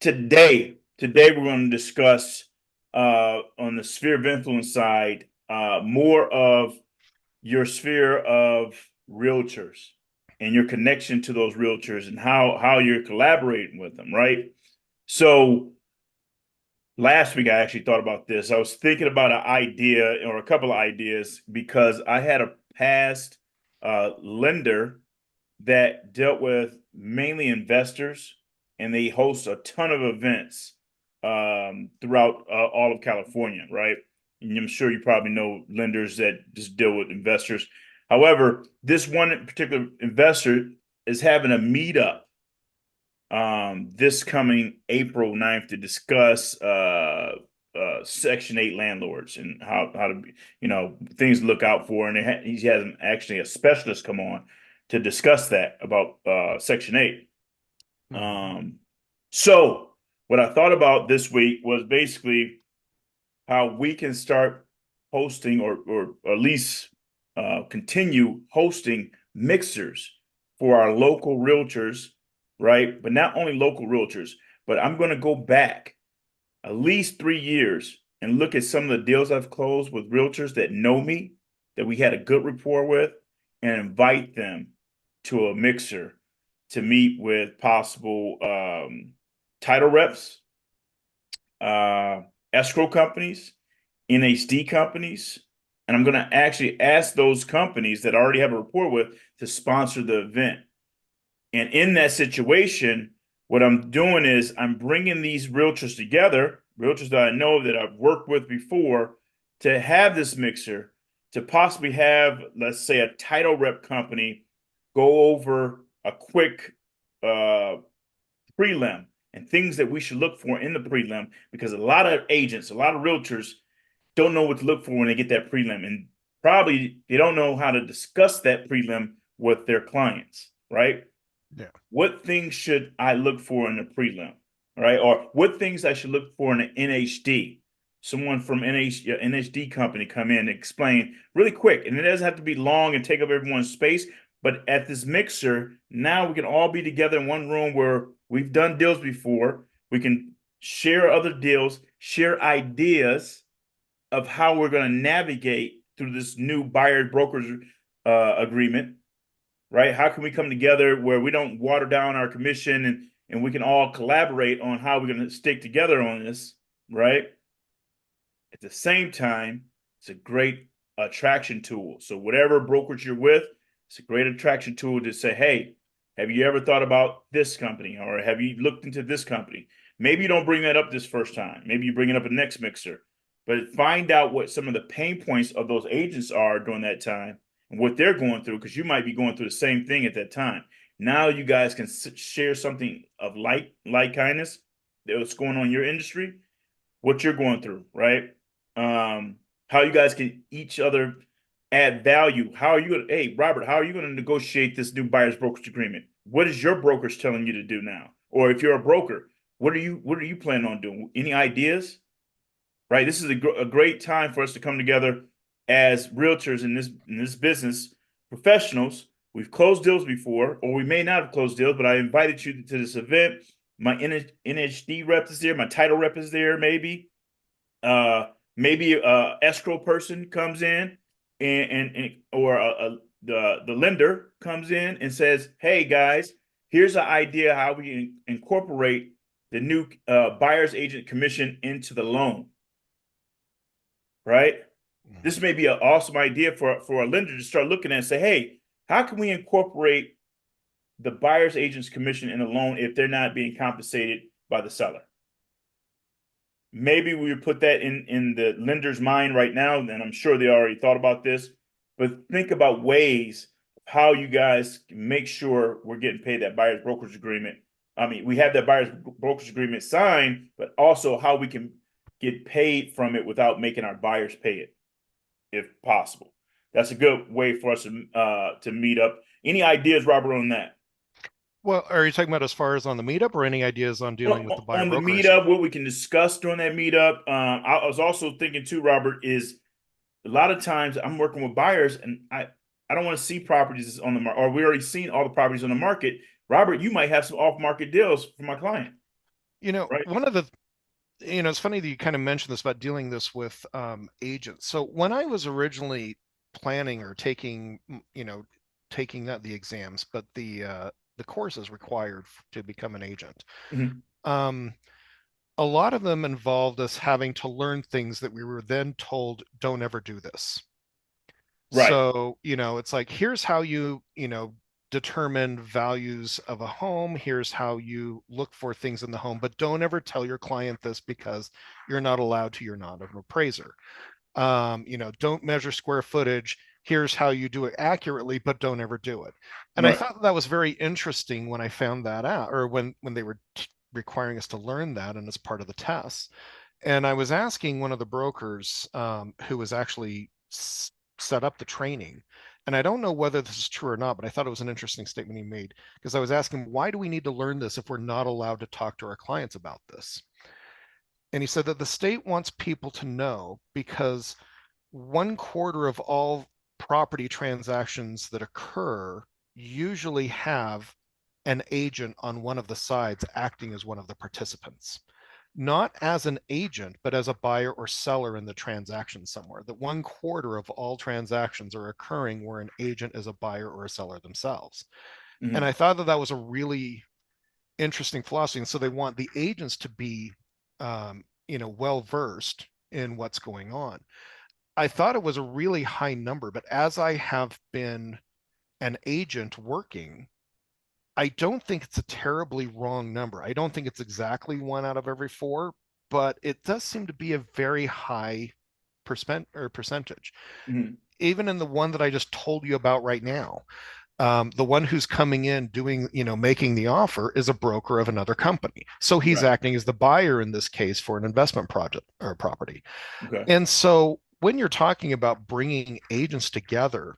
Today we're going to discuss on the sphere of influence side more of your sphere of realtors and your connection to those realtors and how you're collaborating with them, right? So last week I actually thought about this. I was thinking about an idea or a couple of ideas because I had a past lender that dealt with mainly investors, and they host a ton of events throughout all of California, right? And I'm sure you probably know lenders that just deal with investors. However, this one particular investor is having a meetup this coming April 9th to discuss Section 8 landlords and how to things to look out for. And he has actually a specialist come on to discuss that about Section 8. Mhm. So what I thought about this week was basically how we can start hosting or at least continue hosting mixers for our local realtors, right? But not only local realtors, but I'm going to go back at least 3 years and look at some of the deals I've closed with realtors that know me, that we had a good rapport with, and invite them to a mixer to meet with possible title reps, uh, escrow companies, NHD companies, and I'm going to actually ask those companies that I already have a rapport with to sponsor the event. And in that situation, what I'm doing is I'm bringing these realtors together, realtors that I know that I've worked with before, to have this mixer, to possibly have, let's say, a title rep company go over a quick uh, prelim and things that we should look for in the prelim, because a lot of agents, a lot of realtors don't know what to look for when they get that prelim, and probably they don't know how to discuss that prelim with their clients, right? Yeah. What things should I look for in a prelim, right? Or what things I should look for in an NHD? Someone from NHD company come in and explain really quick, and it doesn't have to be long and take up everyone's space. But at this mixer, now we can all be together in one room where we've done deals before. We can share other deals, share ideas of how we're going to navigate through this new buyer brokers agreement, right? How can we come together where we don't water down our commission, and we can all collaborate on how we're going to stick together on this, right? At the same time, it's a great attraction tool. So whatever brokerage you're with, it's a great attraction tool to say, hey, have you ever thought about this company, or have you looked into this company? Maybe you don't bring that up this first time. Maybe you bring it up in next mixer, but find out what some of the pain points of those agents are during that time and what they're going through, because you might be going through the same thing at that time. Now you guys can share something of like kindness that's going on in your industry, what you're going through, right? How you guys can each other add value. How are you going to, hey, Robert, how are you going to negotiate this new buyer's brokerage agreement? What is your brokerage telling you to do now? Or if you're a broker, what are you planning on doing? Any ideas? Right? This is a great time for us to come together as realtors in this business, professionals. We've closed deals before, or we may not have closed deals, but I invited you to this event. My NHD rep is there, my title rep is there, uh maybe a escrow person comes in, and or the lender comes in and says, hey guys, here's an idea how we can incorporate the new buyer's agent commission into the loan, right? This Mhm. may be an awesome idea for a lender to start looking at and say, hey, how can we incorporate the buyer's agent's commission in a loan if they're not being compensated by the seller? Maybe we would put that in the lender's mind right now, and I'm sure they already thought about this. But think about ways how you guys can make sure we're getting paid that buyer's brokerage agreement. I mean, we have that buyer's brokerage agreement signed, but also how we can get paid from it without making our buyers pay it, if possible. That's a good way for us to meet up. Any ideas, Robert, on that? Well, are you talking about as far as on the meetup or any ideas on dealing with the buyer On the broker issue? meetup, what we can discuss during that meetup. I was also thinking too, Robert, is a lot of times I'm working with buyers, and I don't want to see properties on the market, or we already seen all the properties on the market. Robert, you might have some off market deals for my client. right? one of the, it's funny that you kind of mentioned this about dealing this with agents. So when I was originally planning or taking, taking not the exams, but the courses required to become an agent, Mhm. um, a lot of them involved us having to learn things that we were then told, don't ever do this. Right, So, it's like, here's how determine values of a home. Here's how you look for things in the home, but don't ever tell your client this because you're not allowed to. You're not an appraiser. Don't measure square footage. Here's how you do it accurately, but don't ever do it. And I right. thought that was very interesting when I found that out, or when they were requiring us to learn that, and as part of the tests. And I was asking one of the brokers who was actually set up the training. And I don't know whether this is true or not, but I thought it was an interesting statement he made because I was asking, why do we need to learn this if we're not allowed to talk to our clients about this? And he said that the state wants people to know because 1/4 of all property transactions that occur usually have an agent on one of the sides acting as one of the participants, not as an agent, but as a buyer or seller in the transaction somewhere. That 1/4 of all transactions are occurring where an agent is a buyer or a seller themselves. And I Mhm. thought that that was a really interesting philosophy. And so they want the agents to be, well versed in what's going on. I thought it was a really high number, but as I have been an agent working, I don't think it's a terribly wrong number. I don't think it's exactly 1 out of every 4, but it does seem to be a very high percentage. Mhm. Even in the one that I just told you about right now, the one who's coming in doing, making the offer is a broker of another company. So he's Right. acting as the buyer in this case for an investment project or property. Okay. And so when you're talking about bringing agents together,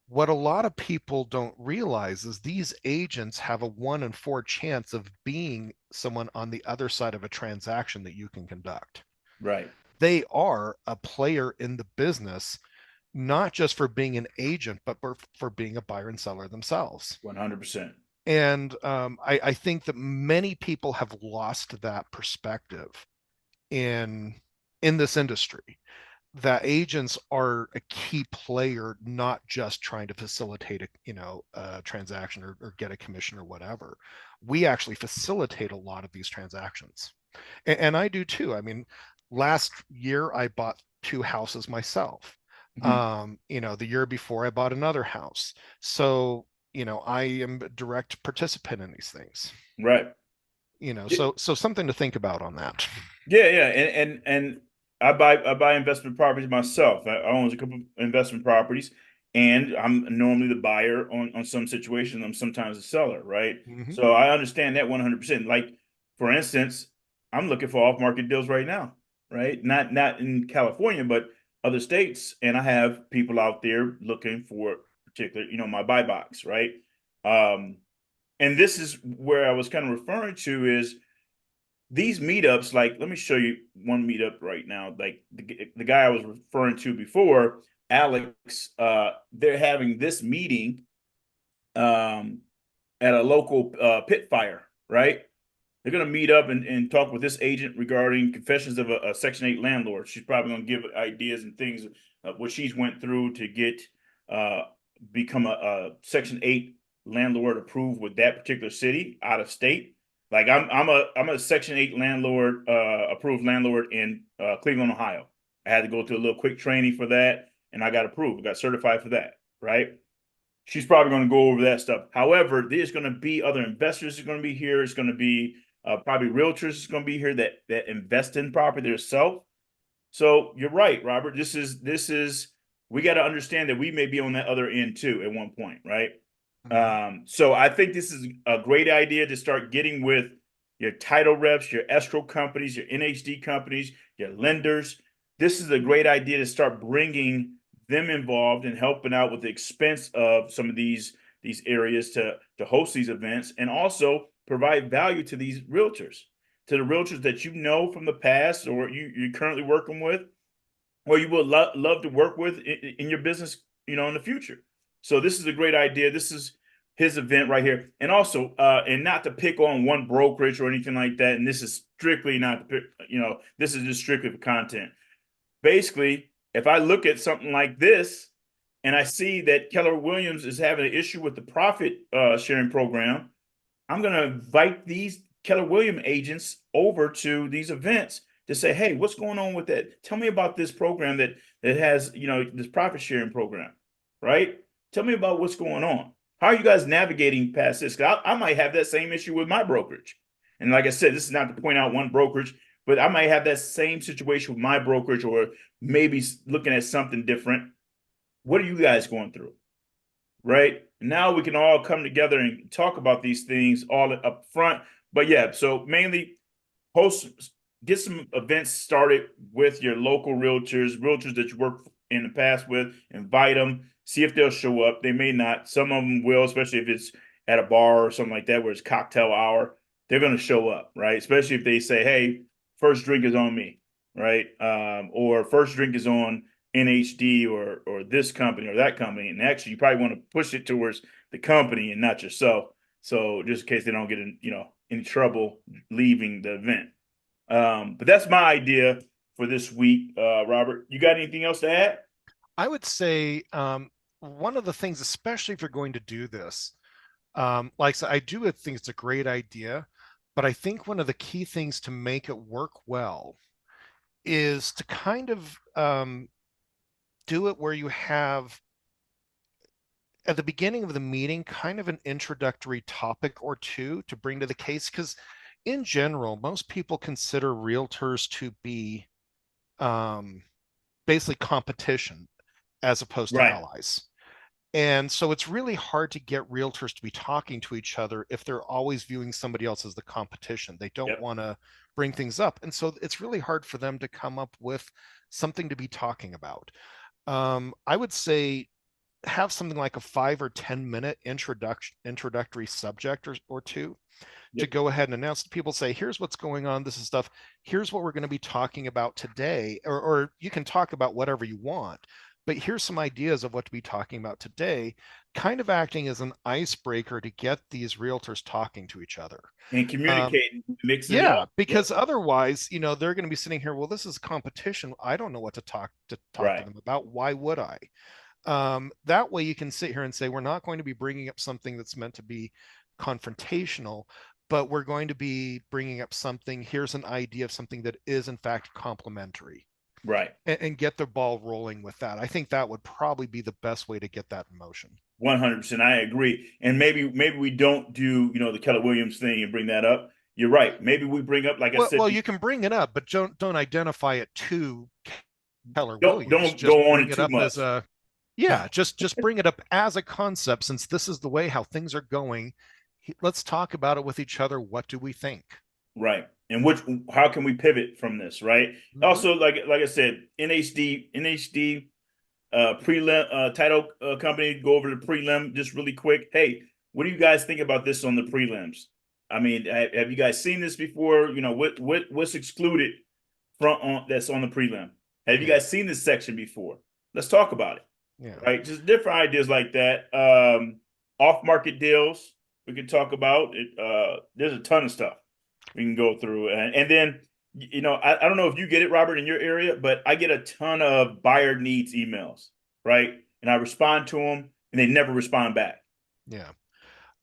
what a lot of people don't realize is these agents have a 1 in 4 chance of being someone on the other side of a transaction that you can conduct. Right. They are a player in the business, not just for being an agent, but for being a buyer and seller themselves. 100%. And I think that many people have lost that perspective in this industry, that agents are a key player, not just trying to facilitate a transaction or get a commission or whatever. We actually facilitate a lot of these transactions, and I do too. I mean, last year I bought 2 houses myself. Mhm. The year before I bought another house. So I am a direct participant in these things. Right. So something to think about on that. Yeah, yeah, and I buy investment properties myself. I own a couple of investment properties, and I'm normally the buyer on some situations. I'm sometimes the seller, right? Hmm. So I understand that 100%. Like for instance, I'm looking for off market deals right now, right? Not in California, but other states, and I have people out there looking for particular, my buy box, right? Um, and this is where I was kind of referring to is these meetups. Like, let me show you one meetup right now. Like the guy I was referring to before, Alex, they're having this meeting um at a local pit fire, right? They're going to meet up and talk with this agent regarding confessions of a Section 8 landlord. She's probably going to give ideas and things of what she's went through to get uh, become a Section 8 landlord approved with that particular city out of state. Like I'm a Section 8 landlord approved landlord in Cleveland, Ohio. I had to go through a little quick training for that, and I got approved. I got certified for that, right? She's probably going to go over that stuff. However, there's going to be other investors are going to be here. It's going to be probably realtors is going to be here that invest in property themselves. So you're right, Robert. This is we got to understand that we may be on that other end too at one point, right? Hmm. So I think this is a great idea to start getting with your title reps, your escrow companies, your NHD companies, your lenders. This is a great idea to start bringing them involved and helping out with the expense of some of these areas to host these events and also provide value to these realtors, to the realtors that you know from the past or you're currently working with, or you would love to work with in your business, in the future. So this is a great idea. This is his event right here. And also, and not to pick on one brokerage or anything like that. And this is strictly not, this is just strictly for content. Basically, if I look at something like this and I see that Keller Williams is having an issue with the profit sharing program, I'm going to invite these Keller Williams agents over to these events to say, hey, what's going on with that? Tell me about this program that has, this profit sharing program, right? Tell me about what's going on. How are you guys navigating past this? 'Cause I might have that same issue with my brokerage. And like I said, this is not to point out one brokerage, but I might have that same situation with my brokerage, or maybe looking at something different. What are you guys going through? Right? Now we can all come together and talk about these things all up front. But yeah, so mainly host, get some events started with your local realtors that you worked in the past with, invite them, see if they'll show up. They may not. Some of them will, especially if it's at a bar or something like that where it's cocktail hour. They're going to show up, right? Especially if they say, hey, first drink is on me, right? Or first drink is on NHD or this company or that company. And actually, you probably want to push it towards the company and not yourself. So just in case they don't get in, any trouble leaving the event. But that's my idea for this week. Robert, you got anything else to add? I would say one of the things, especially if you're going to do this, like I said, I do think it's a great idea, but I think one of the key things to make it work well is to kind of do it where you have at the beginning of the meeting kind of an introductory topic or two to bring to the case, because in general most people consider realtors to be um, basically competition as opposed to Right. allies. And so it's really hard to get realtors to be talking to each other if they're always viewing somebody else as the competition. They don't Yep. want to bring things up. And so it's really hard for them to come up with something to be talking about. I would say have something like a 5 or 10 minute introductory subject or two to Yep. go ahead and announce to people, say, here's what's going on, this is stuff, here's what we're going to be talking about today, or you can talk about whatever you want, but here's some ideas of what to be talking about today, kind of acting as an icebreaker to get these realtors talking to each other. And um, communicating, mixing it yeah, up. Yep. because otherwise, they're going to be sitting here, well, this is competition, I don't know what to talk to Right. them about, why would I? That way you can sit here and say, we're not going to be bringing up something that's meant to be confrontational, but we're going to be bringing up something, here's an idea of something that is in fact complementary, Right. and get the ball rolling with that. I think that would probably be the best way to get that in motion. 100%. I agree. And maybe we don't do, the Keller Williams thing and bring that up. You're right. Maybe we bring up, like I Well, said, you can bring it up, but don't identify it to Keller don't Williams. don't Just go on bring it it too up as much. a, yeah, just bring it up as a concept, since this is the way how things are going. Let's talk about it with each other. What do we think? Right. And how can we pivot from this, right? Mm-hmm. Also, like I said, NHD prelim title company, go over the prelim just really quick. Hey, what do you guys think about this on the prelims? I mean, have you guys seen this before? What's excluded from that's on the prelim? Have you Yeah. guys seen this section before? Let's talk about it. Yeah. Right? Just different ideas like that. Off market deals we can talk about. There's a ton of stuff we can go through, and then I don't know if you get it, Robert, in your area, but I get a ton of buyer needs emails, right? And I respond to them, and they never respond back. Yeah.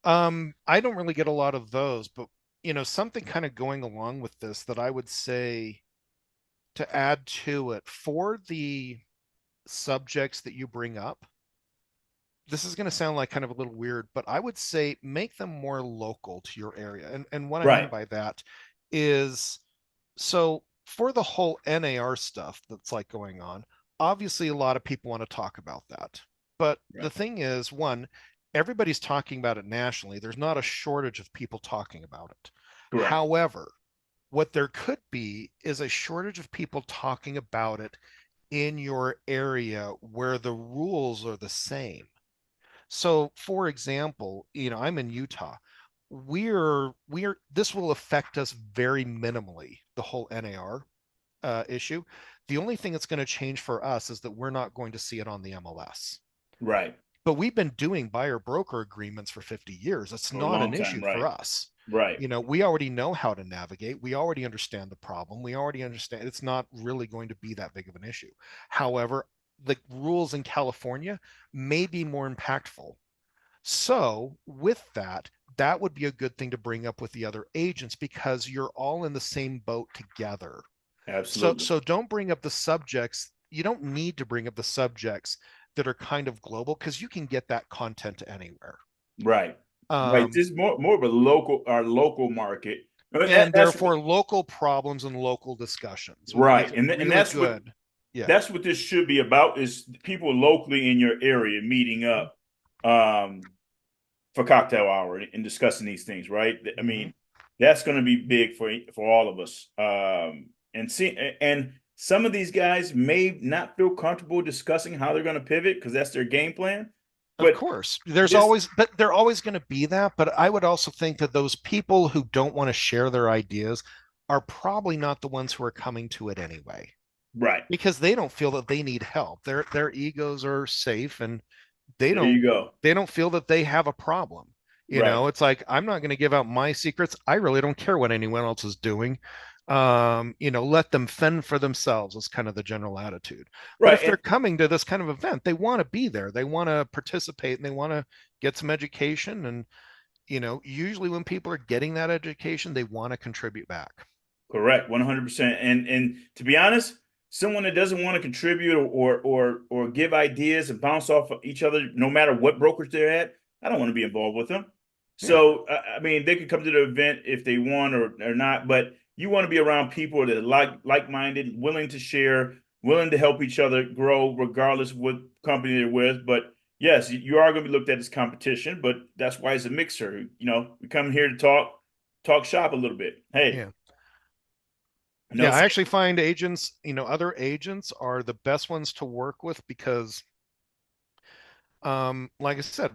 I don't really get a lot of those, but something kind of going along with this that I would say to add to it for the subjects that you bring up. This is going to sound like kind of a little weird, but I would say make them more local to your area. And what I mean Right, by that is, so for the whole NAR stuff that's like going on, obviously a lot of people want to talk about that. But the right, thing is, one, everybody's talking about it nationally. There's not a shortage of people talking about it. correct. However, what there could be is a shortage of people talking about it in your area where the rules are the same. So, for example, I'm in Utah. We're this will affect us very minimally, the whole NAR issue. The only thing that's going to change for us is that we're not going to see it on the MLS. Right, but we've been doing buyer broker agreements for 50 years. It's for a not long an time. issue Right. for us. Right. We already know how to navigate. We already understand the problem. We already understand it's not really going to be that big of an issue. However, the rules in California may be more impactful. So, with that, that would be a good thing to bring up with the other agents because you're all in the same boat together. So, Absolutely. so don't bring up the subjects. You don't need to bring up the subjects that are kind of global because you can get that content anywhere. Right. Right. Um, This is more of a local, our local market. and That's therefore local problems and local discussions, which makes right. it And really that's what good. Yeah. that's what this should be about is people locally in your area meeting up for cocktail hour and discussing these things, right? I Mm-hmm. mean, that's going to be big for all of us. And some of these guys may not feel comfortable discussing how they're going to pivot because that's their game plan. Of But course, there's this, always, but they're always going to be that. But I would also think that those people who don't want to share their ideas are probably not the ones who are coming to it anyway, right. because they don't feel that they need help. Their egos are safe, and they There don't you go. they don't feel that they have a problem. Right. It's like I'm not going to give out my secrets. I really don't care what anyone else is doing. Let them fend for themselves is kind of the general attitude. But Right. if they're coming to this kind of event, they want to be there. They want to participate and they want to get some education. And, usually when people are getting that education, they want to contribute back. Correct, 100%. And to be honest, someone that doesn't want to contribute or give ideas and bounce off of each other, no matter what brokerage they're at, I don't want to be involved with them. Yeah. So I mean, they could come to the event if they want or not, but you want to be around people that are like-minded, willing to share, willing to help each other grow, regardless of what company they're with. But yes, you are going to be looked at as competition, but that's why it's a mixer. We come here to talk shop a little bit. Hey. Yeah. No, Yeah. I actually find agents, other agents are the best ones to work with because like I said,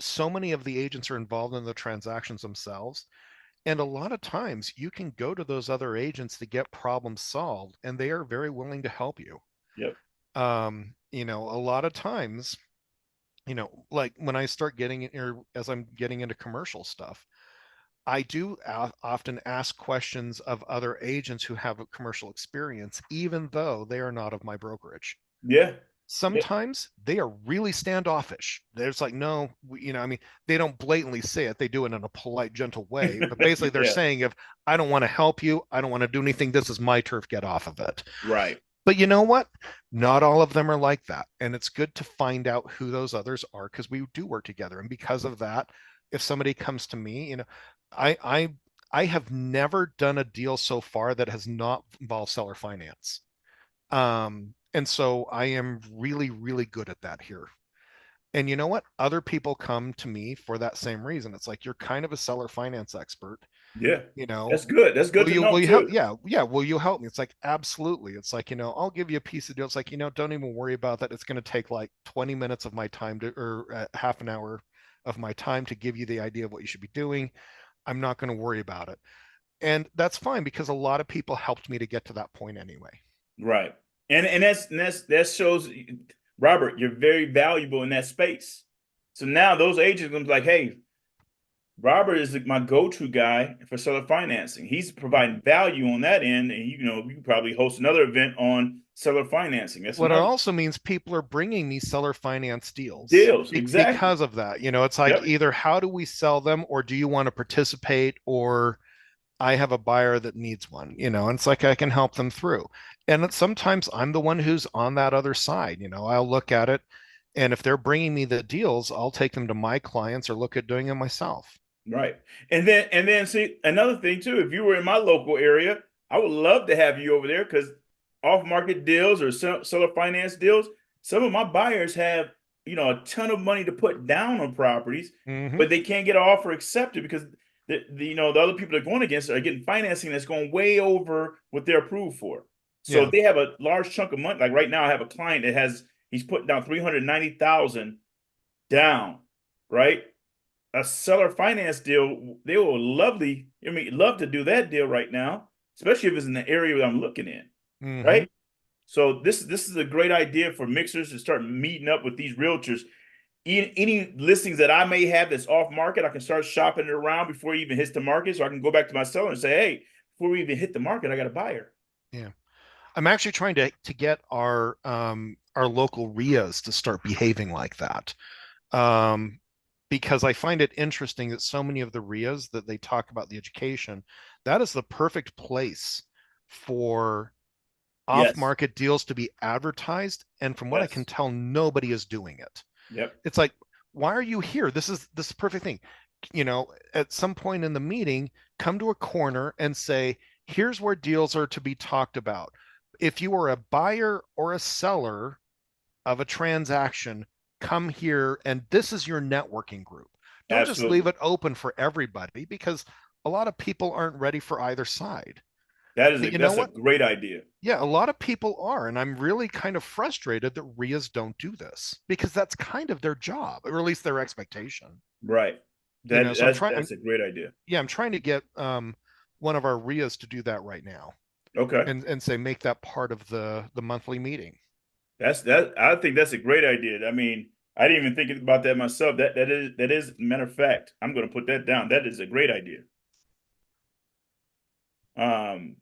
so many of the agents are involved in the transactions themselves. And a lot of times you can go to those other agents to get problems solved, and they are very willing to help you. yep, A lot of times, like when I start getting in, or as I'm getting into commercial stuff, I do often ask questions of other agents who have a commercial experience, even though they are not of my brokerage. yeah, yeah, Sometimes they are really standoffish. There's like, no, I mean, they don't blatantly say it. They do it in a polite, gentle way. But basically, they're yeah, saying, if I don't want to help you, I don't want to do anything. This is my turf. Get off of it. right, But you know what? Not all of them are like that. And it's good to find out who those others are because we do work together. And because of that, if somebody comes to me, I, I, I have never done a deal so far that has not involved seller finance. And so I am really, really good at that here. And you know what? Other people come to me for that same reason. It's like you're kind of a seller finance expert. yeah. You know, That's good. That's good to will know you help? too. Yeah, yeah. Will you help me? It's like absolutely. It's like, I'll give you a piece of deal. It's like, don't even worry about that. It's going to take like 20 minutes of my time or half an hour of my time to give you the idea of what you should be doing. I'm not going to worry about it. And that's fine because a lot of people helped me to get to that point anyway. Right, and that shows, Robert, you're very valuable in that space. So now those agents gonna be like, hey, Robert is my go-to guy for seller financing. He's providing value on that end, and you can probably host another event on seller financing. That's What it another also means people are bringing me seller finance deals deals. Exactly. because of that. It's like Yep. either how do we sell them or do you want to participate or I have a buyer that needs one, and it's like I can help them through. And sometimes I'm the one who's on that other side. I'll look at it and if they're bringing me the deals, I'll take them to my clients or look at doing it myself. Right. And then see another thing too, if you were in my local area, I would love to have you over there because off-market deals or seller finance deals, some of my buyers have, a ton of money to put down on properties, Mm-hmm. but they can't get an offer accepted because the other people they're going against are getting financing that's going way over what they're approved for. So Yeah. if they have a large chunk of money, like right now I have a client that he's putting down 390,000 down, right? A seller finance deal, they will love to do that deal right now, especially if it's in the area that I'm looking in, Mm-hmm. right? So this is a great idea for mixers to start meeting up with these realtors. any listings that I may have that's off market, I can start shopping it around before it even hits the market. So I can go back to my seller and say, hey, before we even hit the market, I got a buyer. Yeah. I'm actually trying to get our local RIAs to start behaving like that. Um, because I find it interesting that so many of the RIAs that they talk about the education, that is the perfect place for Yes. off-market deals to be advertised. And from what I can Yes. tell, nobody is doing it. Yep. It's like, why are you here? This is perfect thing. At some point in the meeting, come to a corner and say, here's where deals are to be talked about. If you are a buyer or a seller of a transaction, come here and this is your networking group. Don't just leave Absolutely. it open for everybody because a lot of people aren't ready for either side. But you know That's a what? great idea. Yeah, a lot of people are, and I'm really kind of frustrated that RIAs don't do this because that's kind of their job, or at least their expectation. Right. So That's a great idea. I'm trying to get one of our RIAs to do that right now, Okay. and say make that part of the monthly meeting. I think that's a great idea. I mean, I didn't even think about that myself. That is matter of fact. I'm going to put that down. That is a great idea. Um,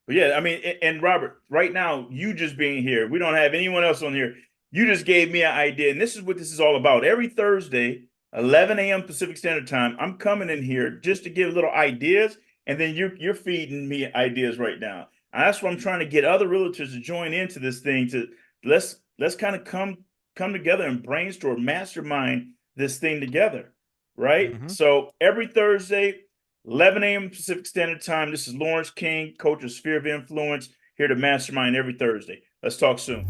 But yeah, I mean, and Robert, right now, you just being here, we don't have anyone else on here. You just gave me an idea, and this is what this is all about. Every Thursday, 11 a.m. Pacific Standard Time, I'm coming in here just to give little ideas, and then you're feeding me ideas right now. And that's what I'm trying to get other realtors to join into this thing. To let's kind of come together and brainstorm, mastermind this thing together, right? Mm-hmm. So every Thursday, 11 a.m. Pacific Standard Time. This is Lawrence King, coach of Sphere of Influence, here to mastermind every Thursday. Let's talk soon.